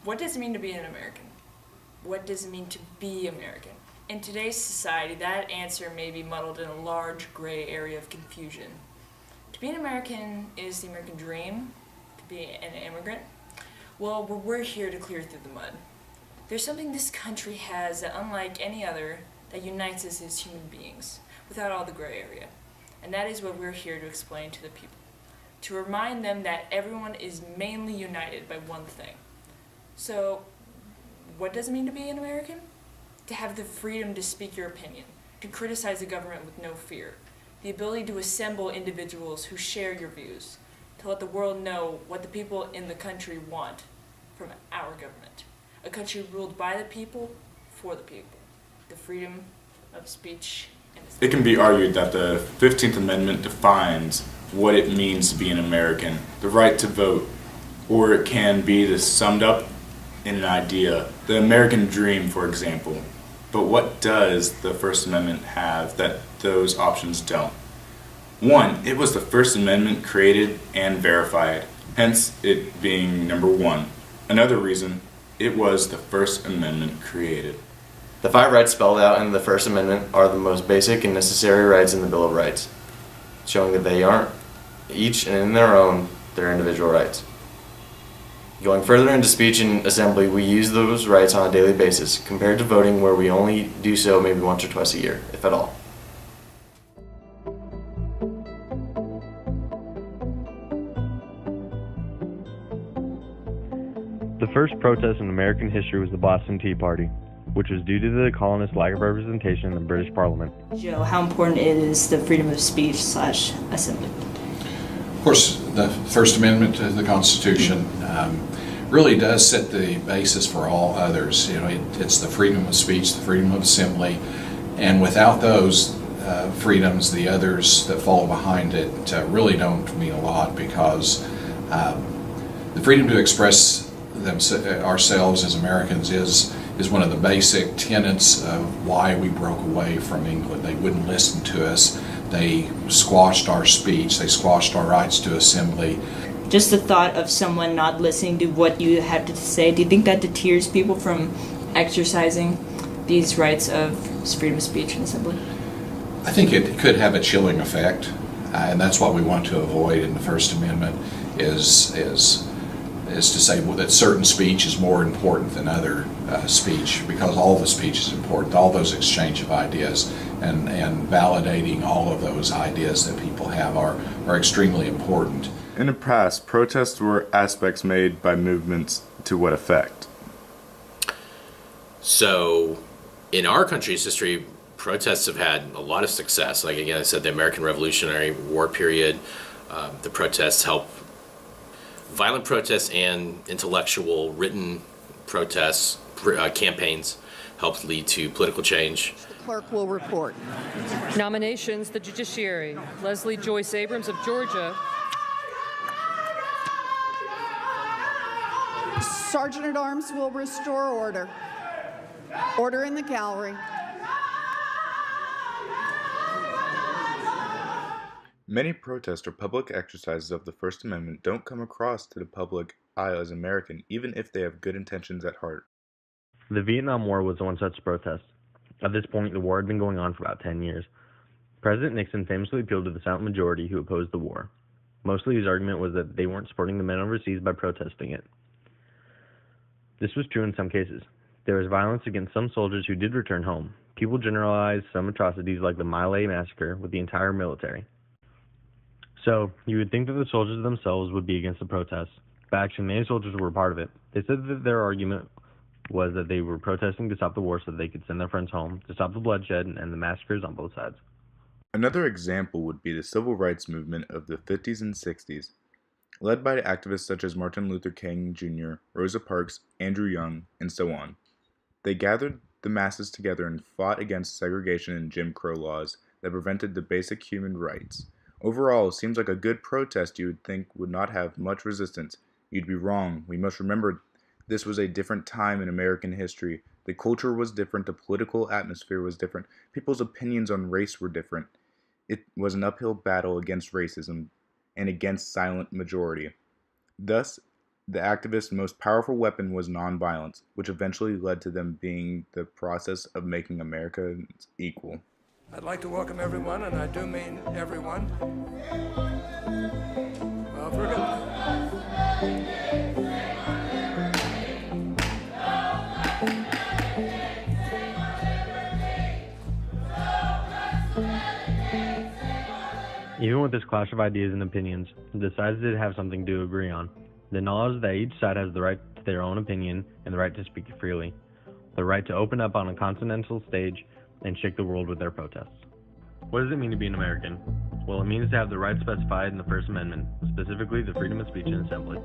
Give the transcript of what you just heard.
What does it mean to be an American? What does it mean to be American? In today's society, that answer may be muddled in a large gray area of confusion. To be an American is the American dream. To be an immigrant, well, we're here to clear through the mud. There's something this country has that, unlike any other, that unites us as human beings, without all the gray area. And that is what we're here to explain to the people. To remind them that everyone is mainly united by one thing. So, what does it mean to be an American? To have the freedom to speak your opinion, to criticize the government with no fear, the ability to assemble individuals who share your views, to let the world know what the people in the country want from our government. A country ruled by the people, for the people. The freedom of speech and assembly. It can be argued that the 15th Amendment defines what it means to be an American, the right to vote, or it can be summed up in an idea, the American dream, for example. But what does the First Amendment have that those options don't? One, it was the First Amendment created and verified, hence it being number one. Another reason, it was the First Amendment created. The 5 rights spelled out in the First Amendment are the most basic and necessary rights in the Bill of Rights, showing that they aren't each and in their own their individual rights. Going further into speech and assembly, we use those rights on a daily basis, compared to voting where we only do so maybe once or twice a year, if at all. The first protest in American history was the Boston Tea Party, which was due to the colonists' lack of representation in the British Parliament. Joe, how important is the freedom of speech/assembly? Of course, the First Amendment to the Constitution really does set the basis for all others. You know, it's the freedom of speech, the freedom of assembly, and without those freedoms, the others that follow behind it really don't mean a lot, because the freedom to express ourselves as Americans is one of the basic tenets of why we broke away from England. They wouldn't listen to us. They squashed our speech. They squashed our rights to assembly. Just the thought of someone not listening to what you have to say, do you think that deters people from exercising these rights of freedom of speech and assembly? I think it could have a chilling effect, and that's what we want to avoid in the First Amendment, is to say that certain speech is more important than other speech, because all the speech is important, all those exchange of ideas, and validating all of those ideas that people have are extremely important. In the past, protests were aspects made by movements to what effect? So, in our country's history, protests have had a lot of success. Like, again, I said, the American Revolutionary War period, the protests help, violent protests and intellectual written protests, campaigns helped lead to political change. The clerk will report. Nominations, the Judiciary. Leslie Joyce Abrams of Georgia. Sergeant at Arms will restore order. Order in the gallery. Many protests or public exercises of the First Amendment don't come across to the public eye as American, even if they have good intentions at heart. The Vietnam War was one such protest. At this point, the war had been going on for about 10 years. President Nixon famously appealed to the silent majority who opposed the war. Mostly his argument was that they weren't supporting the men overseas by protesting it. This was true in some cases. There was violence against some soldiers who did return home. People generalized some atrocities like the My Lai massacre with the entire military. So, you would think that the soldiers themselves would be against the protests, but actually many soldiers were a part of it. They said that their argument was that they were protesting to stop the war so they could send their friends home, to stop the bloodshed and the massacres on both sides. Another example would be the civil rights movement of the 50s and 60s, led by activists such as Martin Luther King Jr., Rosa Parks, Andrew Young, and so on. They gathered the masses together and fought against segregation and Jim Crow laws that prevented the basic human rights. Overall, it seems like a good protest you would think would not have much resistance. You'd be wrong. We must remember this was a different time in American history. The culture was different, the political atmosphere was different, people's opinions on race were different. It was an uphill battle against racism and against silent majority. Thus, The activists' most powerful weapon was nonviolence, which eventually led to them being the process of making Americans equal. I'd like to welcome everyone, and I do mean everyone. Well, if we're gonna... Even with this clash of ideas and opinions, the sides did have something to agree on. The knowledge that each side has the right to their own opinion and the right to speak freely. The right to open up on a continental stage and shake the world with their protests. What does it mean to be an American? Well, it means to have the rights specified in the First Amendment, specifically the freedom of speech and assembly.